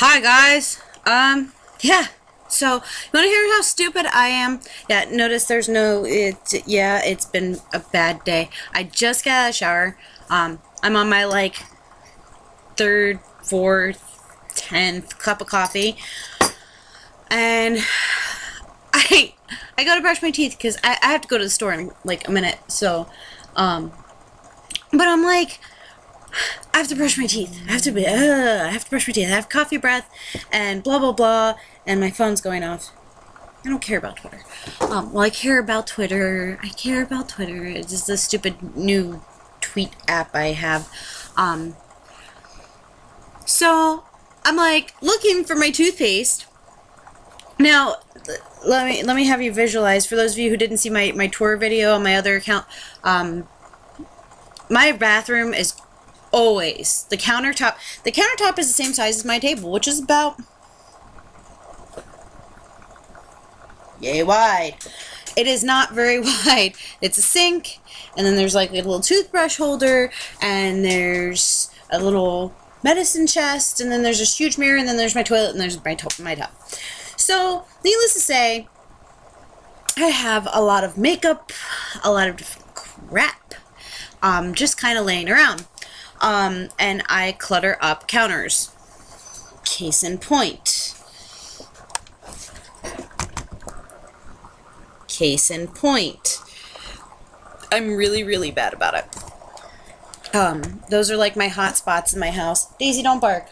Hi guys. Yeah. So, you want to hear how stupid I am? Yeah, notice there's no it's been a bad day. I just got out of the shower. I'm on my third, fourth, 10th cup of coffee. And I go to brush my teeth cuz I have to go to the store in like a minute. So, but I'm like, I have to brush my teeth. I have to brush my teeth. I have coffee breath and blah blah blah, and my phone's going off. I don't care about Twitter. Well, I care about Twitter. I care about Twitter. It's just the stupid new tweet app I have. So I'm like looking for my toothpaste. Now, let me have you visualize. For those of you who didn't see my tour video on my other account, my bathroom is always the countertop. The countertop is the same size as my table, which is about yay wide. It is not very wide. It's a sink, and then there's like a little toothbrush holder, and there's a little medicine chest, and then there's this huge mirror, and then there's my toilet, and there's my tub. So, needless to say, I have a lot of makeup, a lot of different crap, just kind of laying around. And I clutter up counters. Case in point. Case in point. I'm really, really bad about it. Those are like my hot spots in my house. Daisy, don't bark.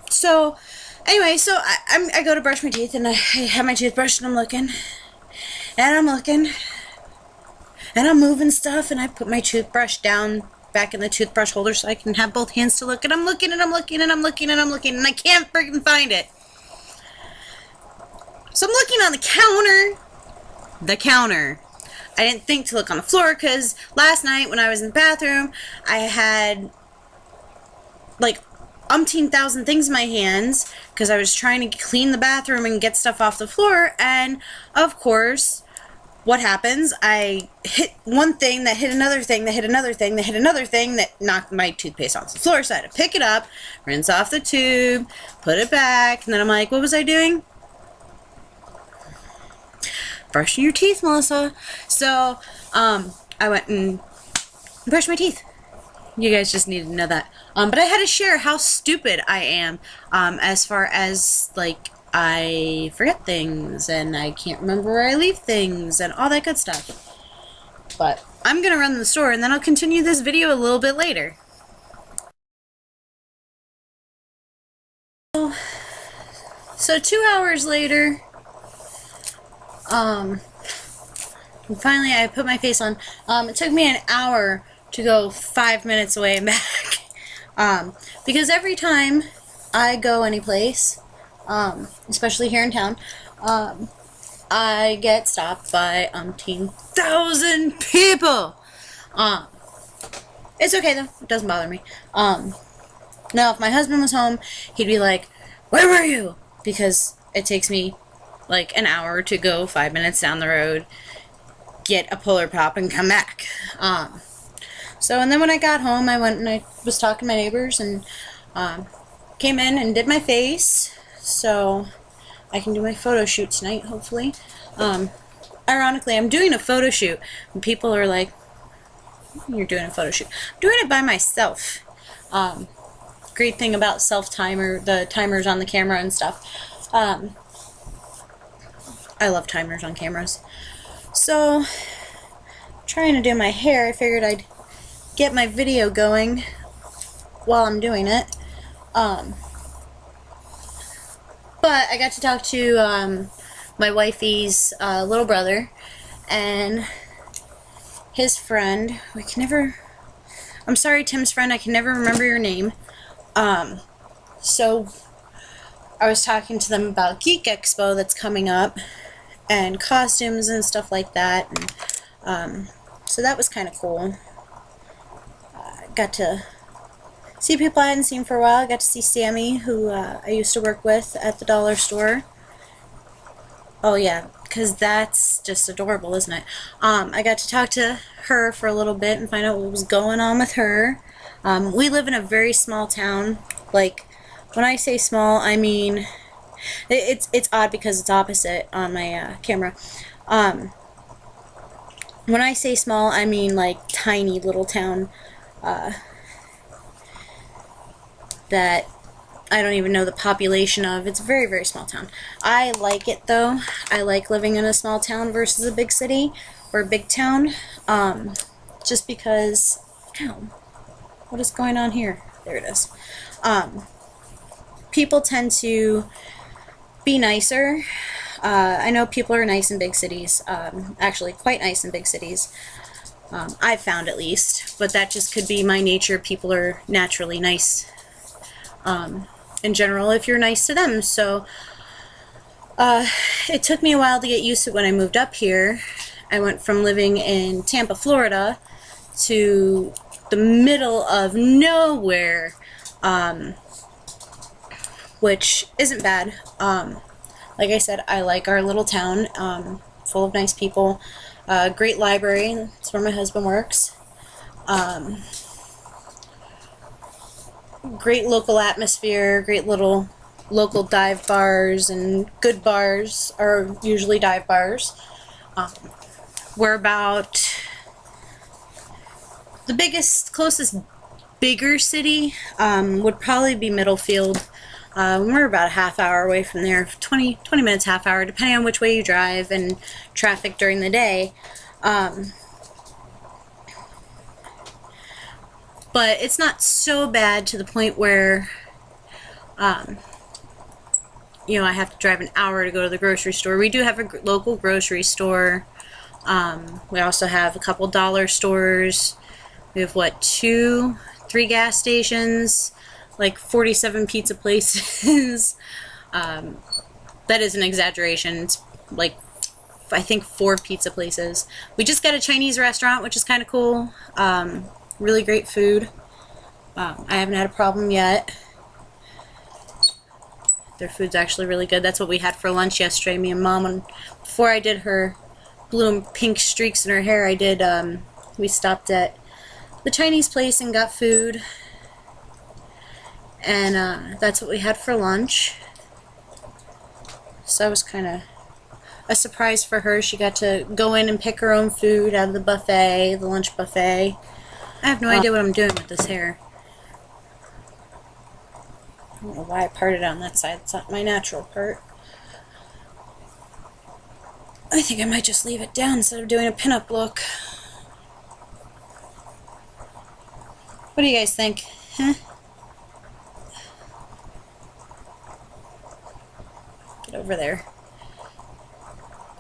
So, anyway, so I go to brush my teeth, and I have my toothbrush, and I'm looking. And I'm looking. And I'm moving stuff, and I put my toothbrush down back in the toothbrush holder so I can have both hands to look, and I'm looking and I'm looking and I'm looking and I'm looking, and I can't freaking find it. So I'm looking on the counter. I didn't think to look on the floor because last night when I was in the bathroom, I had like umpteen thousand things in my hands because I was trying to clean the bathroom and get stuff off the floor, and of course, what happens? I hit one thing that hit another thing that hit another thing that hit another thing that knocked my toothpaste onto the floor. So I had to pick it up, rinse off the tube, put it back, and then I'm like, what was I doing? Brushing your teeth, Melissa. So I went and brushed my teeth. You guys just needed to know that. But I had to share how stupid I am as far as like I forget things, and I can't remember where I leave things, and all that good stuff. But I'm gonna run to the store, and then I'll continue this video a little bit later. So 2 hours later, and finally I put my face on. It took me an hour to go 5 minutes away and back. Because every time I go anyplace, especially here in town, I get stopped by umpteen thousand people. It's okay though, it doesn't bother me. Now if my husband was home, he'd be like, where were you? Because it takes me like an hour to go 5 minutes down the road, get a Polar Pop, and come back. So, and then when I got home, I went and I was talking to my neighbors, and came in and did my face, so I can do my photo shoot tonight, hopefully. Ironically, I'm doing a photo shoot, and people are like, you're doing a photo shoot. I'm doing it by myself. Great thing about self-timer, the timers on the camera and stuff. I love timers on cameras. So, trying to do my hair, I figured I'd get my video going while I'm doing it. But I got to talk to my wifey's little brother and his friend. I'm sorry, Tim's friend, I can never remember your name. So I was talking to them about Geek Expo that's coming up, and costumes and stuff like that. And so that was kind of cool. Got to see people I hadn't seen for a while. I got to see Sammy, who I used to work with at the dollar store. Oh yeah, because that's just adorable, isn't it? I got to talk to her for a little bit and find out what was going on with her. We live in a very small town, like when I say small, I mean it's odd because it's opposite on my camera. When I say small, I mean like tiny little town that I don't even know the population of. It's a very, very small town. I like it though. I like living in a small town versus a big city or a big town. Just because, ow, what is going on here? There it is. People tend to be nicer. I know people are nice in big cities, actually quite nice in big cities. I've found at least, but that just could be my nature. People are naturally nice in general if you're nice to them. So it took me a while to get used to it when I moved up here. I went from living in Tampa, Florida to the middle of nowhere, which isn't bad. Like I said, I like our little town, full of nice people. Great library, that's where my husband works. Great local atmosphere, great little local dive bars, and good bars are usually dive bars. We're about the closest bigger city would probably be Middlefield. We're about a half hour away from there, 20 minutes, half hour, depending on which way you drive and traffic during the day. But it's not so bad to the point where, you know, I have to drive an hour to go to the grocery store. We do have a local grocery store. We also have a couple dollar stores. We have, what, 3 gas stations, like 47 pizza places. That is an exaggeration. It's like, I think 4 pizza places. We just got a Chinese restaurant, which is kind of cool. Really great food. I haven't had a problem yet. Their food's actually really good. That's what we had for lunch yesterday, me and Mom. And before I did her blue and pink streaks in her hair, we stopped at the Chinese place and got food. And that's what we had for lunch. So that was kind of a surprise for her. She got to go in and pick her own food out of the buffet, the lunch buffet. I have no idea what I'm doing with this hair. I don't know why I parted on that side. It's not my natural part. I think I might just leave it down instead of doing a pinup look. What do you guys think? Huh? Get over there.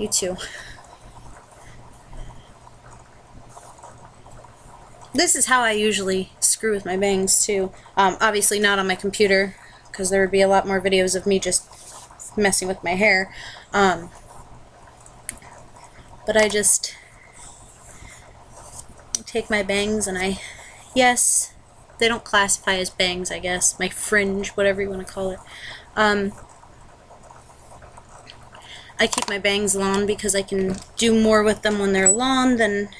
You too. This is how I usually screw with my bangs too. Obviously not on my computer, because there would be a lot more videos of me just messing with my hair. But I just take my bangs and yes, they don't classify as bangs, I guess. My fringe, whatever you want to call it. I keep my bangs long because I can do more with them when they're long than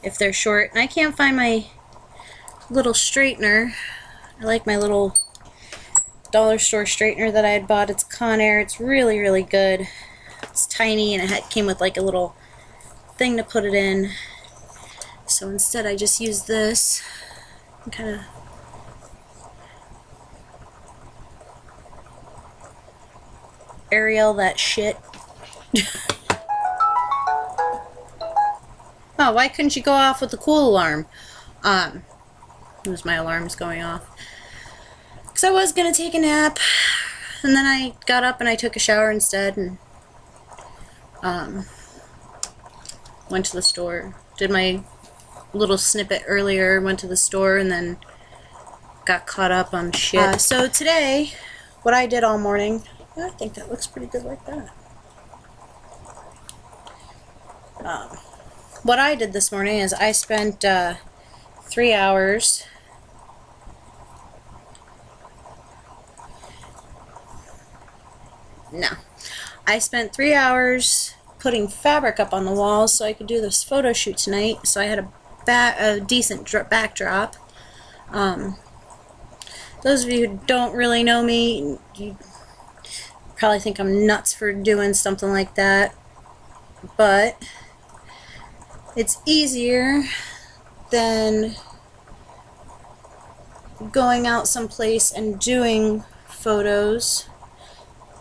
if they're short. And I can't find my little straightener. I like my little dollar store straightener that I had bought. It's Conair. It's really, really good. It's tiny and it came with like a little thing to put it in. So instead I just use this and kind of Ariel that shit. Oh, why couldn't you go off with the cool alarm? It was my alarms going off. Because I was going to take a nap, and then I got up and I took a shower instead, and went to the store. Did my little snippet earlier, went to the store, and then got caught up on shit. So today, what I did all morning, I think that looks pretty good like that. What I did this morning is I spent 3 hours I spent 3 hours putting fabric up on the walls so I could do this photo shoot tonight. So I had a decent backdrop. those of you who don't really know me, you probably think I'm nuts for doing something like that, but it's easier than going out someplace and doing photos,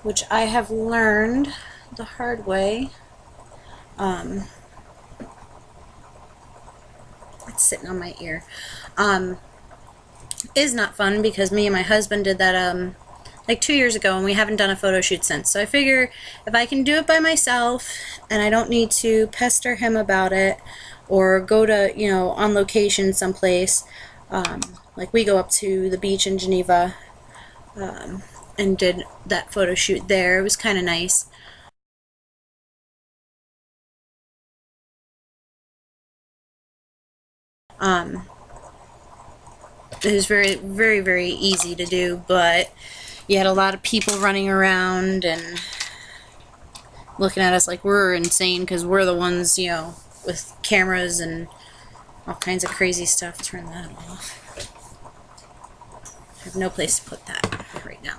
which I have learned the hard way. It's sitting on my ear. Is not fun because me and my husband did that like 2 years ago, and we haven't done a photo shoot since. So I figure if I can do it by myself and I don't need to pester him about it or go to, you know, on location someplace, like we go up to the beach in Geneva and did that photo shoot there. It was kind of nice. It was very, very, very easy to do, but you had a lot of people running around and looking at us like we're insane because we're the ones, you know, with cameras and all kinds of crazy stuff. Turn that off. I have no place to put that right now.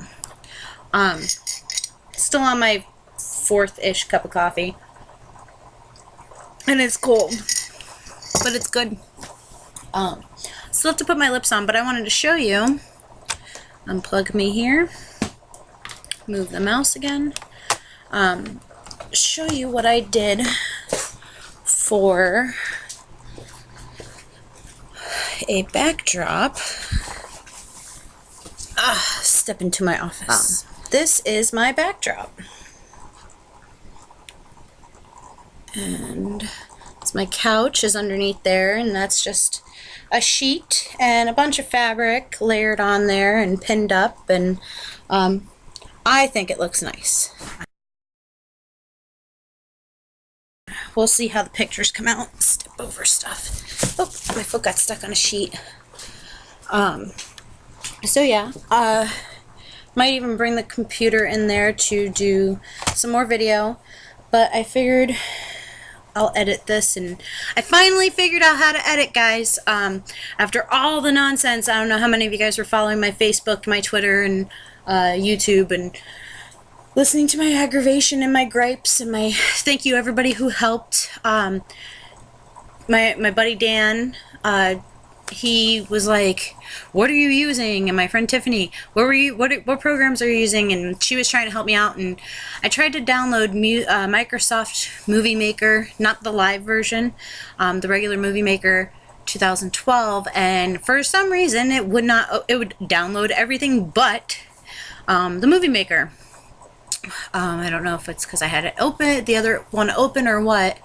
Still on my fourth-ish cup of coffee. And it's cold, but it's good. Still have to put my lips on, but I wanted to show you. Unplug me here. Move the mouse again. Show you what I did for a backdrop. Step into my office. This is my backdrop. And it's my couch is underneath there, and that's just a sheet and a bunch of fabric layered on there and pinned up, and I think it looks nice. We'll see how the pictures come out. Step over stuff. Oh, my foot got stuck on a sheet. So yeah, might even bring the computer in there to do some more video, but I figured I'll edit this, and I finally figured out how to edit, guys. After all the nonsense, I don't know how many of you guys were following my Facebook, my Twitter, and YouTube, and listening to my aggravation and my gripes, and my thank you everybody who helped. My buddy Dan, he was like, "What are you using?" And my friend Tiffany, what programs are you using? And she was trying to help me out, and I tried to download Microsoft Movie Maker, not the live version, the regular Movie Maker 2012, and for some reason it would download everything but the Movie Maker. I don't know if it's because I had it open, the other one open, or what.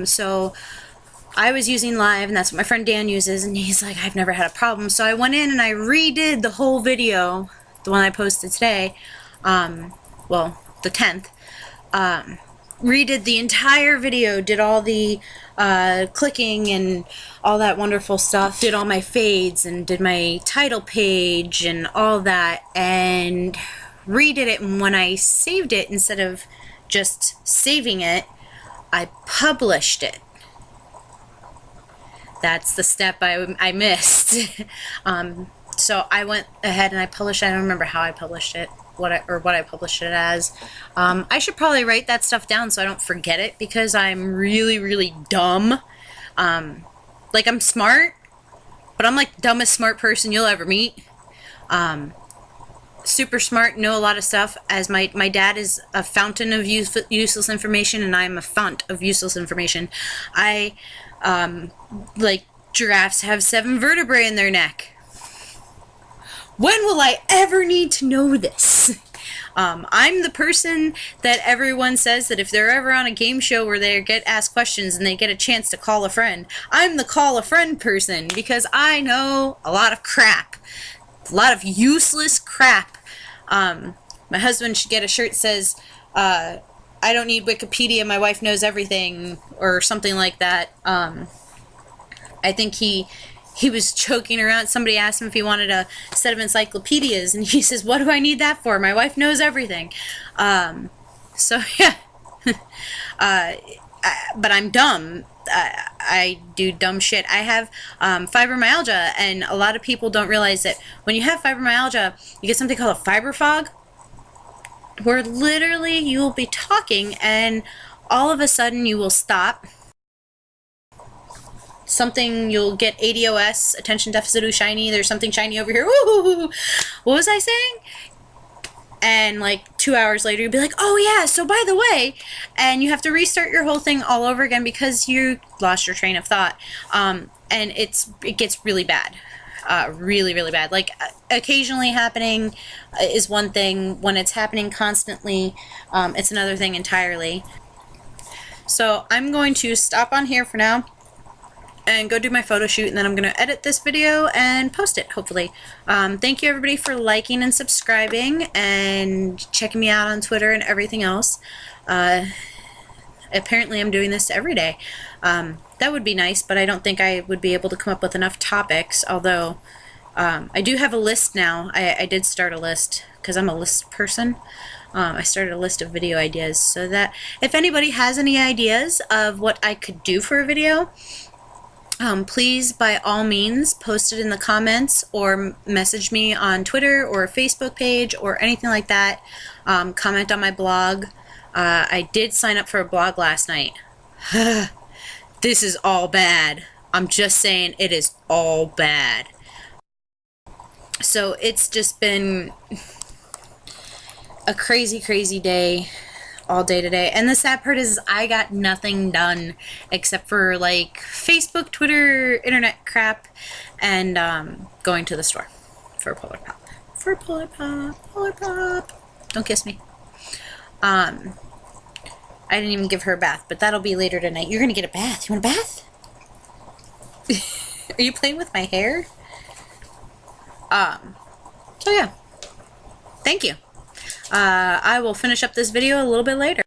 So I was using live, and that's what my friend Dan uses, and he's like, I've never had a problem. So I went in and I redid the whole video, the one I posted today, well, the 10th, redid the entire video, did all the clicking and all that wonderful stuff, did all my fades and did my title page and all that, and redid it. And when I saved it, instead of just saving it, I published it. That's the step I missed. So I went ahead and I published it. I don't remember how I published it, what I published it as. I should probably write that stuff down so I don't forget it, because I'm really, really dumb. Like, I'm smart, but I'm like the dumbest smart person you'll ever meet. Super smart, know a lot of stuff, as my dad is a fountain of useless information, and I'm a font of useless information. Like, giraffes have 7 vertebrae in their neck. When will I ever need to know this? I'm the person that everyone says that if they're ever on a game show where they get asked questions and they get a chance to call a friend, I'm the call a friend person, because I know a lot of crap. A lot of useless crap. My husband should get a shirt that says, I don't need Wikipedia, my wife knows everything, or something like that. I think he was joking around. Somebody asked him if he wanted a set of encyclopedias, and he says, what do I need that for? My wife knows everything. So, yeah. But I'm dumb, I do dumb shit. I have fibromyalgia, and a lot of people don't realize that when you have fibromyalgia, you get something called a fiber fog, where literally you will be talking and all of a sudden you will stop. You'll get ADOS, attention deficit shiny. There's something shiny over here. Woo! What was I saying? And like 2 hours later, you'll be like, oh yeah, so by the way, and you have to restart your whole thing all over again because you lost your train of thought. And it gets really bad. Really, really bad. Like, occasionally happening is one thing. When it's happening constantly, it's another thing entirely. So I'm going to stop on here for now and go do my photo shoot, and then I'm going to edit this video and post it, hopefully. Thank you, everybody, for liking and subscribing and checking me out on Twitter and everything else. Apparently I'm doing this every day. That would be nice, but I don't think I would be able to come up with enough topics, although I do have a list now. I did start a list because I'm a list person. I started a list of video ideas, so that if anybody has any ideas of what I could do for a video, please, by all means, post it in the comments or message me on Twitter or Facebook page or anything like that. Comment on my blog. I did sign up for a blog last night. This is all bad. I'm just saying, it is all bad. So it's just been a crazy, crazy day. All day today. And the sad part is I got nothing done except for like Facebook, Twitter, internet crap, and going to the store for Polar Pop. For Polar Pop. Polar Pop. Don't kiss me. I didn't even give her a bath, but that'll be later tonight. You're gonna get a bath. You want a bath? Are you playing with my hair? So yeah. Thank you. I will finish up this video a little bit later.